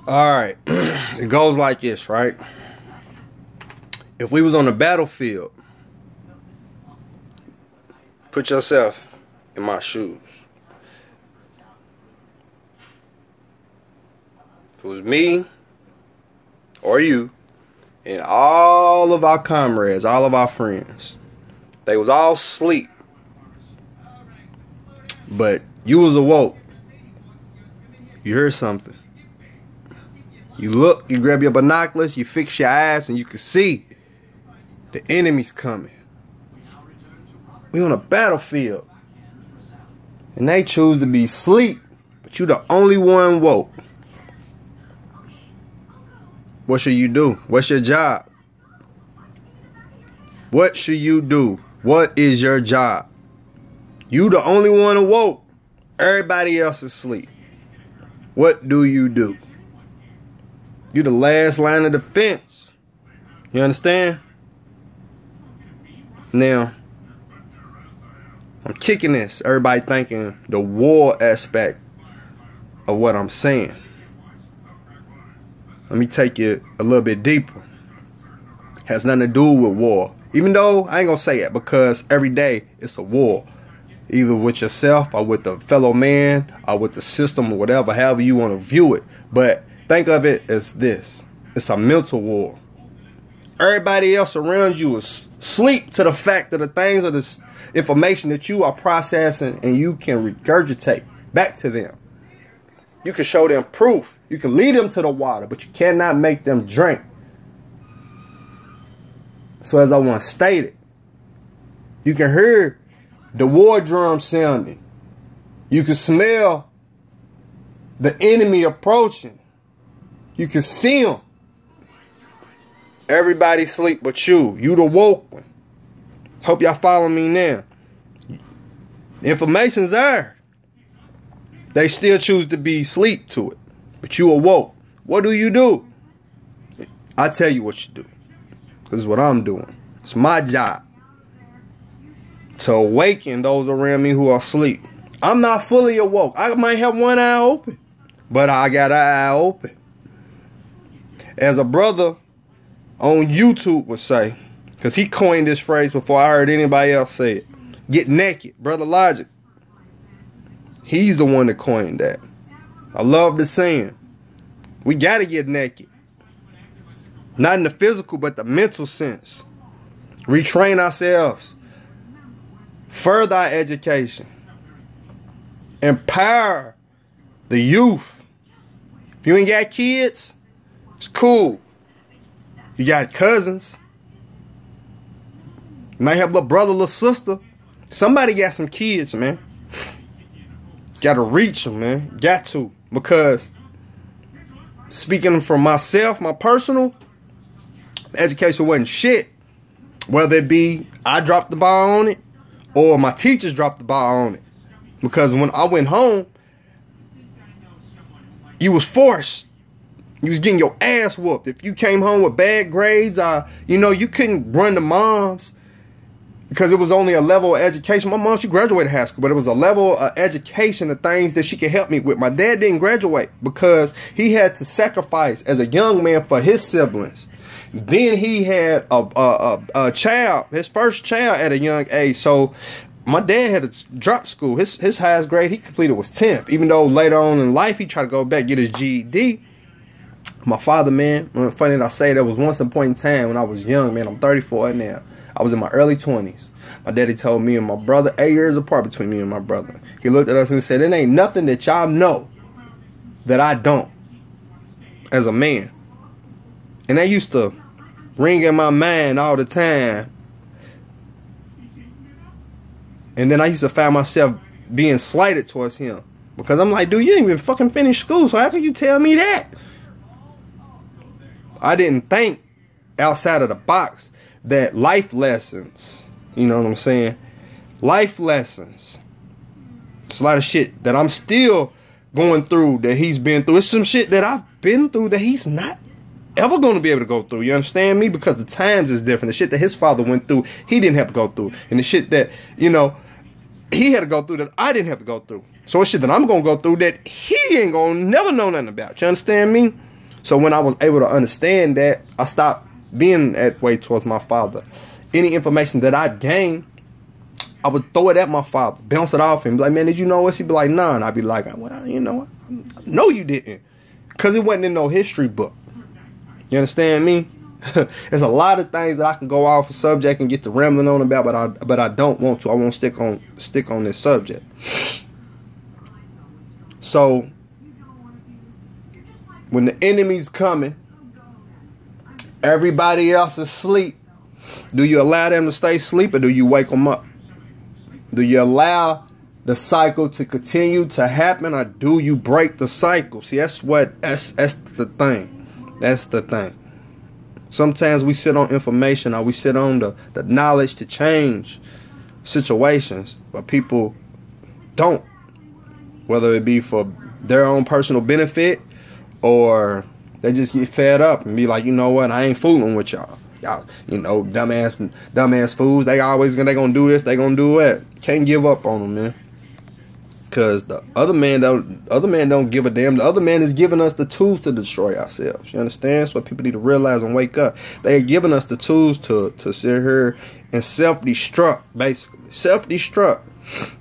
Alright, it goes like this, right? If we was on the battlefield, put yourself in my shoes. If it was me or you and all of our comrades, all of our friends, they was all asleep, but you was awoke. You heard something. You look, you grab your binoculars, you fix your eyes, and you can see the enemy's coming. We on a battlefield. And they choose to be asleep, but you the only one woke. What should you do? What's your job? What should you do? What is your job? You the only one awoke. Everybody else is asleep. What do? You the last line of defense. You understand? Now, I'm kicking this. Everybody thinking the war aspect of what I'm saying. Let me take it a little bit deeper. Has nothing to do with war. Even though I ain't gonna say it, because every day it's a war. Either with yourself or with a fellow man or with the system or whatever, however you want to view it. But think of it as this. It's a mental war. Everybody else around you is asleep to the fact of the things of this information that you are processing, and you can regurgitate back to them. You can show them proof. You can lead them to the water, but you cannot make them drink. So as I once stated, you can hear the war drum sounding. You can smell the enemy approaching. You can see them. Everybody sleep but you. You the woke one. Hope y'all follow me now. The information's there. They still choose to be asleep to it. But you awoke. What do? I tell you what you do. This is what I'm doing. It's my job to awaken those around me who are asleep. I'm not fully awoke. I might have one eye open, but I got an eye open. As a brother on YouTube would say, because he coined this phrase before I heard anybody else say it. Get naked. Brother Logic. He's the one that coined that. I love the saying. We got to get naked. Not in the physical, but the mental sense. Retrain ourselves. Further our education. Empower the youth. If you ain't got kids, it's cool. You got cousins. You might have a little brother, little sister. Somebody got some kids, man. Got to reach them, man. Got to. Because speaking for myself, my personal, education wasn't shit. Whether it be I dropped the ball on it or my teachers dropped the ball on it. Because when I went home, you was forced. You was getting your ass whooped. If you came home with bad grades, you couldn't run to moms because it was only a level of education. My mom, she graduated high school, but it was a level of education of things that she could help me with. My dad didn't graduate because he had to sacrifice as a young man for his siblings. Then he had a child, his first child at a young age. So my dad had to drop school. His highest grade he completed was 10th. Even though later on in life he tried to go back get his GED. My father, man, funny that I say that was once a point in time when I was young, man. I'm 34 now. I was in my early 20s. My daddy told me and my brother, 8 years apart between me and my brother. He looked at us and said, "It ain't nothing that y'all know that I don't as a man." And that used to ring in my mind all the time. And then I used to find myself being slighted towards him. Because I'm like, dude, you didn't even fucking finish school, so how can you tell me that? I didn't think outside of the box that life lessons, you know what I'm saying? Life lessons. It's a lot of shit that I'm still going through that he's been through. It's some shit that I've been through that he's not ever going to be able to go through. You understand me? Because the times is different. The shit that his father went through, he didn't have to go through. And the shit that, he had to go through that I didn't have to go through. So it's shit that I'm going to go through that he ain't going to never know nothing about. You understand me? So when I was able to understand that, I stopped being that way towards my father. Any information that I gained, I would throw it at my father, bounce it off him, be like, man, did you know this? He'd be like, nah. And I'd be like, well, you know what? No, you didn't. Because it wasn't in no history book. You understand me? There's a lot of things that I can go off a subject and get to rambling on about, but I don't want to. I won't stick on this subject. So when the enemy's coming, everybody else is asleep. Do you allow them to stay asleep, or do you wake them up? Do you allow the cycle to continue to happen, or do you break the cycle? See, that's the thing. That's the thing. Sometimes we sit on information, or we sit on the knowledge to change situations, but people don't. Whether it be for their own personal benefit, or they just get fed up and be like, you know what, I ain't fooling with y'all. Y'all, you know, dumbass fools. They gonna do this, they gonna do that. Can't give up on them, man. Cause the other man don't give a damn. The other man is giving us the tools to destroy ourselves. You understand? That's what people need to realize and wake up. They're giving us the tools to sit here and self-destruct, basically. Self-destruct.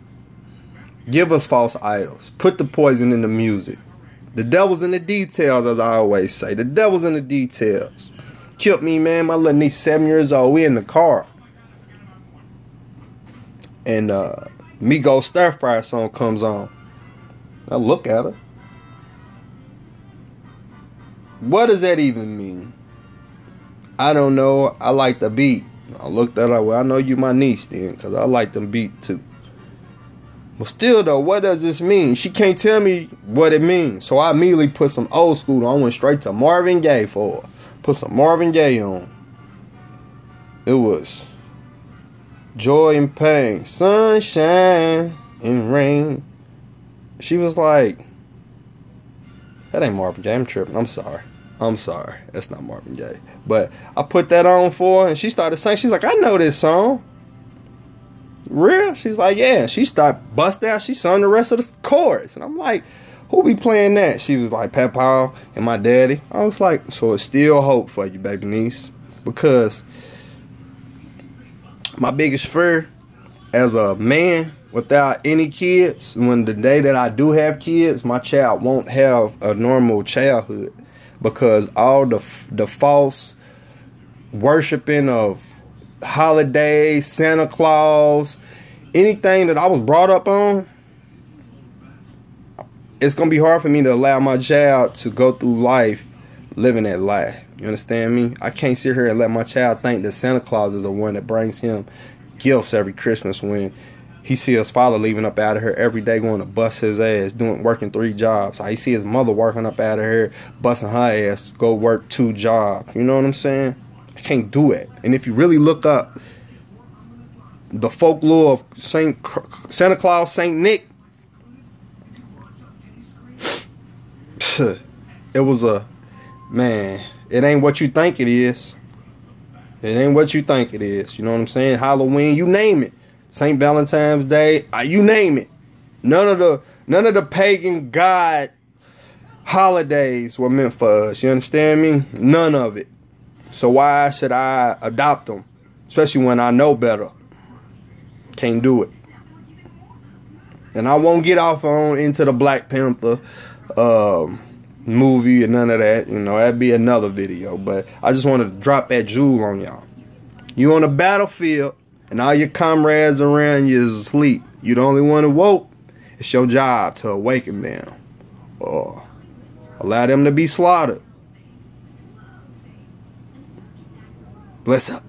Give us false idols. Put the poison in the music. The devil's in the details, as I always say. The devil's in the details. Killed me, man. My little niece, 7 years old. We in the car. And Migos Stir Fry song comes on. I look at her. What does that even mean? I don't know. I like the beat. I looked at her. Well, I know you my niece then, because I like them beat too. But still though, what does this mean? She can't tell me what it means. So I immediately put some old school on. I went straight to Marvin Gaye for her. Put some Marvin Gaye on. It was joy and pain, sunshine and rain. She was like, that ain't Marvin Gaye. I'm tripping. I'm sorry. That's not Marvin Gaye. But I put that on for her, and she started singing. She's like, I know this song. Real? She's like, yeah. She started bust out. She sung the rest of the chorus. And I'm like, who be playing that? She was like, Pat Powell and my daddy. I was like, so it's still hope for you, baby niece. Because my biggest fear as a man without any kids, when the day that I do have kids, my child won't have a normal childhood. Because all the false worshiping of holidays, Santa Claus, anything that I was brought up on, it's going to be hard for me to allow my child to go through life living that life. You understand me? I can't sit here and let my child think that Santa Claus is the one that brings him gifts every Christmas when he see his father leaving up out of here every day going to bust his ass, working 3 jobs. I see his mother working up out of here, busting her ass, go work 2 jobs. You know what I'm saying? I can't do it. And if you really look up the folklore of Santa Claus, Saint Nick, it was man, it ain't what you think it is. It ain't what you think it is. You know what I'm saying? Halloween, you name it. St. Valentine's Day, you name it. None of the pagan god holidays were meant for us. You understand me? None of it. So why should I adopt them? Especially when I know better. Can't do it. And I won't get off on into the Black Panther movie and none of that. You know, that'd be another video. But I just wanted to drop that jewel on y'all. You on the battlefield and all your comrades around you is asleep. You the only one who woke. It's your job to awaken them. Or allow them to be slaughtered. Bless up.